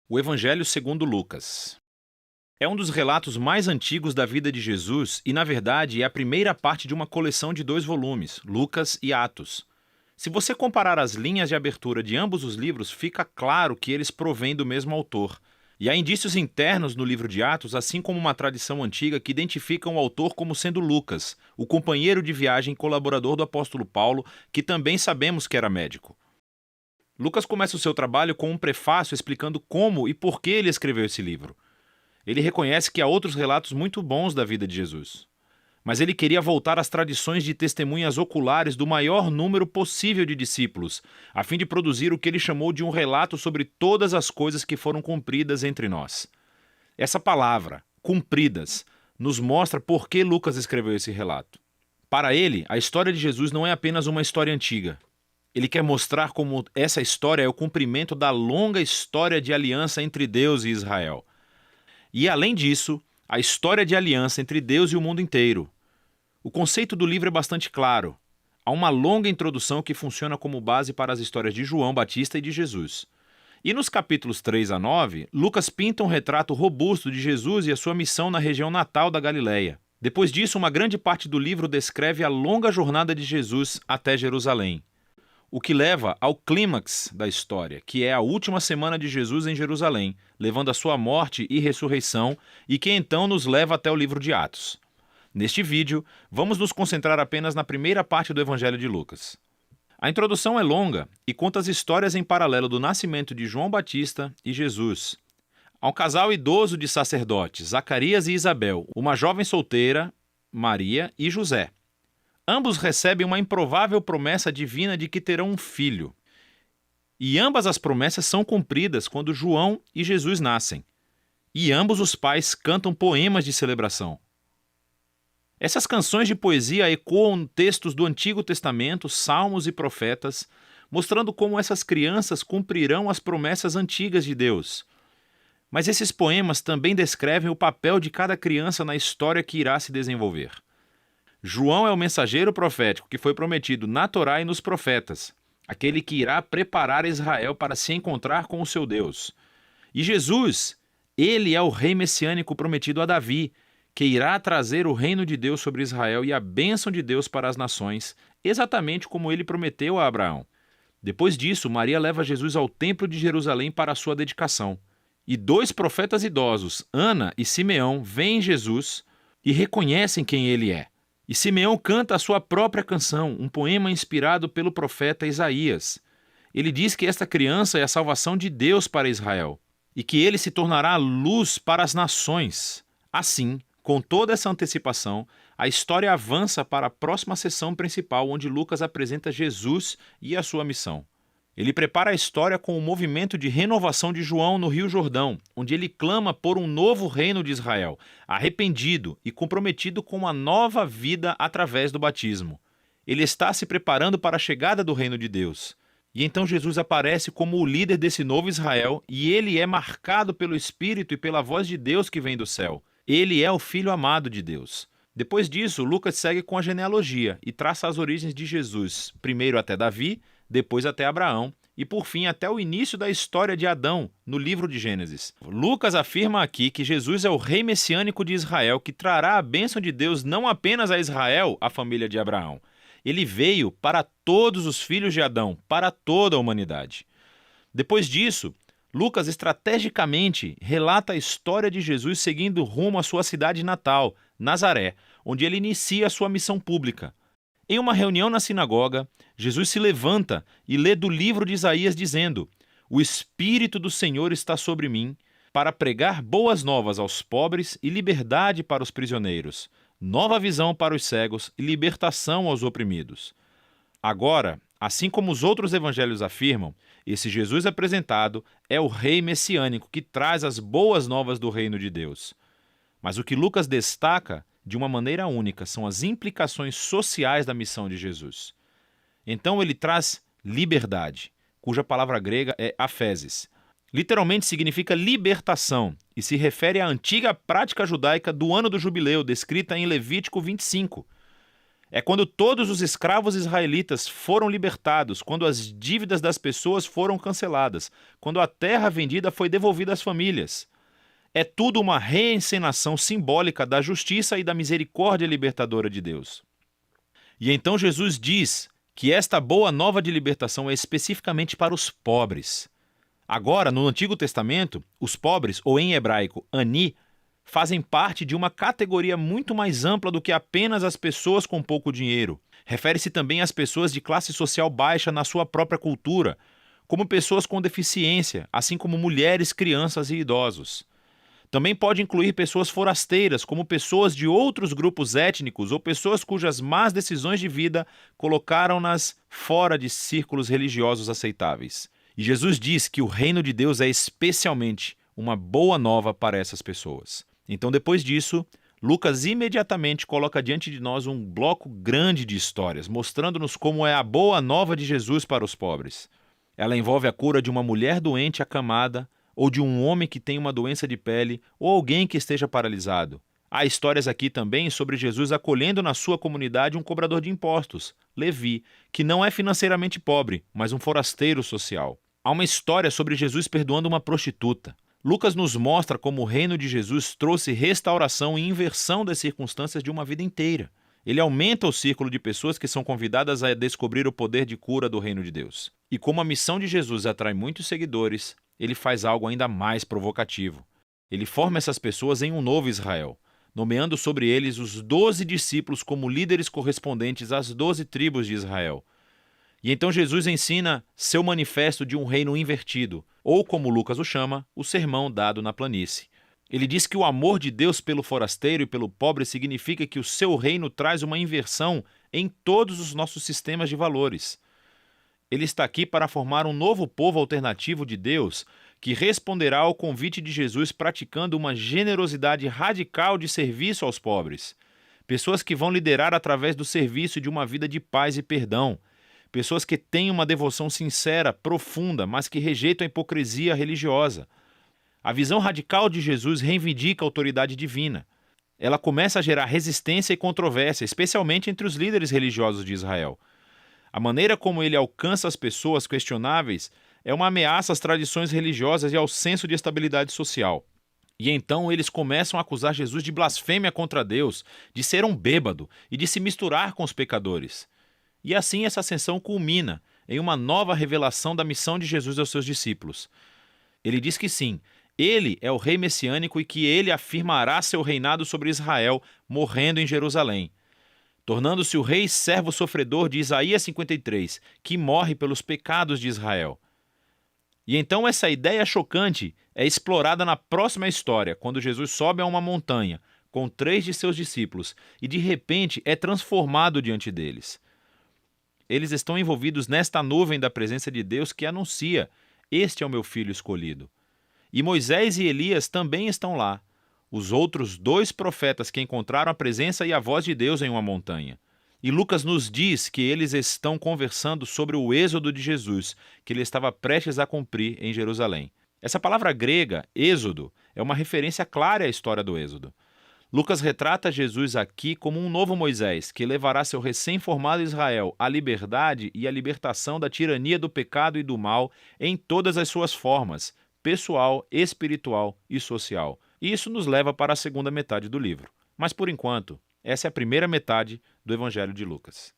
O Evangelho segundo Lucas. É um dos relatos mais antigos da vida de Jesus e, na verdade, é a primeira parte de uma coleção de 2 volumes, Lucas e Atos. Se você comparar as linhas de abertura de ambos os livros, fica claro que eles provêm do mesmo autor. E há indícios internos no livro de Atos, assim como uma tradição antiga que identificam o autor como sendo Lucas, o companheiro de viagem e colaborador do apóstolo Paulo, que também sabemos que era médico. Lucas começa o seu trabalho com um prefácio explicando como e por que ele escreveu esse livro. Ele reconhece que há outros relatos muito bons da vida de Jesus. Mas ele queria voltar às tradições de testemunhas oculares do maior número possível de discípulos, a fim de produzir o que ele chamou de um relato sobre todas as coisas que foram cumpridas entre nós. Essa palavra, cumpridas, nos mostra por que Lucas escreveu esse relato. Para ele, a história de Jesus não é apenas uma história antiga. Ele quer mostrar como essa história é o cumprimento da longa história de aliança entre Deus e Israel. E, além disso, a história de aliança entre Deus e o mundo inteiro. O conceito do livro é bastante claro. Há uma longa introdução que funciona como base para as histórias de João Batista e de Jesus. E nos capítulos 3 a 9, Lucas pinta um retrato robusto de Jesus e a sua missão na região natal da Galileia. Depois disso, uma grande parte do livro descreve a longa jornada de Jesus até Jerusalém. O que leva ao clímax da história, que é a última semana de Jesus em Jerusalém, levando a sua morte e ressurreição, e que então nos leva até o livro de Atos. Neste vídeo, vamos nos concentrar apenas na primeira parte do Evangelho de Lucas. A introdução é longa e conta as histórias em paralelo do nascimento de João Batista e Jesus. Há um casal idoso de sacerdotes, Zacarias e Isabel, uma jovem solteira, Maria e José. Ambos recebem uma improvável promessa divina de que terão um filho. E ambas as promessas são cumpridas quando João e Jesus nascem. E ambos os pais cantam poemas de celebração. Essas canções de poesia ecoam textos do Antigo Testamento, salmos e profetas, mostrando como essas crianças cumprirão as promessas antigas de Deus. Mas esses poemas também descrevem o papel de cada criança na história que irá se desenvolver. João é o mensageiro profético que foi prometido na Torá e nos profetas, aquele que irá preparar Israel para se encontrar com o seu Deus. E Jesus, ele é o rei messiânico prometido a Davi, que irá trazer o reino de Deus sobre Israel e a bênção de Deus para as nações, exatamente como ele prometeu a Abraão. Depois disso, Maria leva Jesus ao templo de Jerusalém para a sua dedicação. E 2 profetas idosos, Ana e Simeão, veem Jesus e reconhecem quem ele é. E Simeão canta a sua própria canção, um poema inspirado pelo profeta Isaías. Ele diz que esta criança é a salvação de Deus para Israel e que ele se tornará luz para as nações. Assim, com toda essa antecipação, a história avança para a próxima sessão principal, onde Lucas apresenta Jesus e a sua missão. Ele prepara a história com o movimento de renovação de João no Rio Jordão, onde ele clama por um novo reino de Israel, arrependido e comprometido com uma nova vida através do batismo. Ele está se preparando para a chegada do reino de Deus. E então Jesus aparece como o líder desse novo Israel e ele é marcado pelo Espírito e pela voz de Deus que vem do céu. Ele é o Filho amado de Deus. Depois disso, Lucas segue com a genealogia e traça as origens de Jesus, primeiro até Davi, depois até Abraão e, por fim, até o início da história de Adão, no livro de Gênesis. Lucas afirma aqui que Jesus é o rei messiânico de Israel que trará a bênção de Deus não apenas a Israel, a família de Abraão. Ele veio para todos os filhos de Adão, para toda a humanidade. Depois disso, Lucas estrategicamente relata a história de Jesus seguindo rumo à sua cidade natal, Nazaré, onde ele inicia a sua missão pública. Em uma reunião na sinagoga, Jesus se levanta e lê do livro de Isaías dizendo: "O Espírito do Senhor está sobre mim, para pregar boas novas aos pobres e liberdade para os prisioneiros, nova visão para os cegos e libertação aos oprimidos." Agora, assim como os outros evangelhos afirmam, esse Jesus apresentado é o rei messiânico que traz as boas novas do reino de Deus. Mas o que Lucas destaca de uma maneira única são as implicações sociais da missão de Jesus. Então ele traz liberdade, cuja palavra grega é aphesis. Literalmente significa libertação e se refere à antiga prática judaica do ano do jubileu, descrita em Levítico 25. É quando todos os escravos israelitas foram libertados, quando as dívidas das pessoas foram canceladas, quando a terra vendida foi devolvida às famílias. É tudo uma reencenação simbólica da justiça e da misericórdia libertadora de Deus. E então Jesus diz que esta boa nova de libertação é especificamente para os pobres. Agora, no Antigo Testamento, os pobres, ou em hebraico, ani, fazem parte de uma categoria muito mais ampla do que apenas as pessoas com pouco dinheiro. Refere-se também às pessoas de classe social baixa na sua própria cultura, como pessoas com deficiência, assim como mulheres, crianças e idosos. Também pode incluir pessoas forasteiras, como pessoas de outros grupos étnicos ou pessoas cujas más decisões de vida colocaram-nas fora de círculos religiosos aceitáveis. E Jesus diz que o reino de Deus é especialmente uma boa nova para essas pessoas. Então, depois disso, Lucas imediatamente coloca diante de nós um bloco grande de histórias, mostrando-nos como é a boa nova de Jesus para os pobres. Ela envolve a cura de uma mulher doente acamada, ou de um homem que tem uma doença de pele, ou alguém que esteja paralisado. Há histórias aqui também sobre Jesus acolhendo na sua comunidade um cobrador de impostos, Levi, que não é financeiramente pobre, mas um forasteiro social. Há uma história sobre Jesus perdoando uma prostituta. Lucas nos mostra como o reino de Jesus trouxe restauração e inversão das circunstâncias de uma vida inteira. Ele aumenta o círculo de pessoas que são convidadas a descobrir o poder de cura do reino de Deus. E como a missão de Jesus atrai muitos seguidores, ele faz algo ainda mais provocativo. Ele forma essas pessoas em um novo Israel, nomeando sobre eles os 12 discípulos como líderes correspondentes às 12 tribos de Israel. E então Jesus ensina seu manifesto de um reino invertido, ou como Lucas o chama, o sermão dado na planície. Ele diz que o amor de Deus pelo forasteiro e pelo pobre significa que o seu reino traz uma inversão em todos os nossos sistemas de valores. Ele está aqui para formar um novo povo alternativo de Deus que responderá ao convite de Jesus praticando uma generosidade radical de serviço aos pobres. Pessoas que vão liderar através do serviço de uma vida de paz e perdão. Pessoas que têm uma devoção sincera, profunda, mas que rejeitam a hipocrisia religiosa. A visão radical de Jesus reivindica a autoridade divina. Ela começa a gerar resistência e controvérsia, especialmente entre os líderes religiosos de Israel. A maneira como ele alcança as pessoas questionáveis é uma ameaça às tradições religiosas e ao senso de estabilidade social. E então eles começam a acusar Jesus de blasfêmia contra Deus, de ser um bêbado e de se misturar com os pecadores. E assim essa ascensão culmina em uma nova revelação da missão de Jesus aos seus discípulos. Ele diz que sim, ele é o rei messiânico e que ele afirmará seu reinado sobre Israel, morrendo em Jerusalém, tornando-se o rei servo sofredor de Isaías 53, que morre pelos pecados de Israel. E então essa ideia chocante é explorada na próxima história, quando Jesus sobe a uma montanha com 3 de seus discípulos e de repente é transformado diante deles. Eles estão envolvidos nesta nuvem da presença de Deus que anuncia: "Este é o meu filho escolhido". E Moisés e Elias também estão lá, os outros 2 profetas que encontraram a presença e a voz de Deus em uma montanha. E Lucas nos diz que eles estão conversando sobre o êxodo de Jesus, que ele estava prestes a cumprir em Jerusalém. Essa palavra grega, êxodo, é uma referência clara à história do êxodo. Lucas retrata Jesus aqui como um novo Moisés, que levará seu recém-formado Israel à liberdade e à libertação da tirania do pecado e do mal em todas as suas formas, pessoal, espiritual e social. E isso nos leva para a segunda metade do livro. Mas, por enquanto, essa é a primeira metade do Evangelho de Lucas.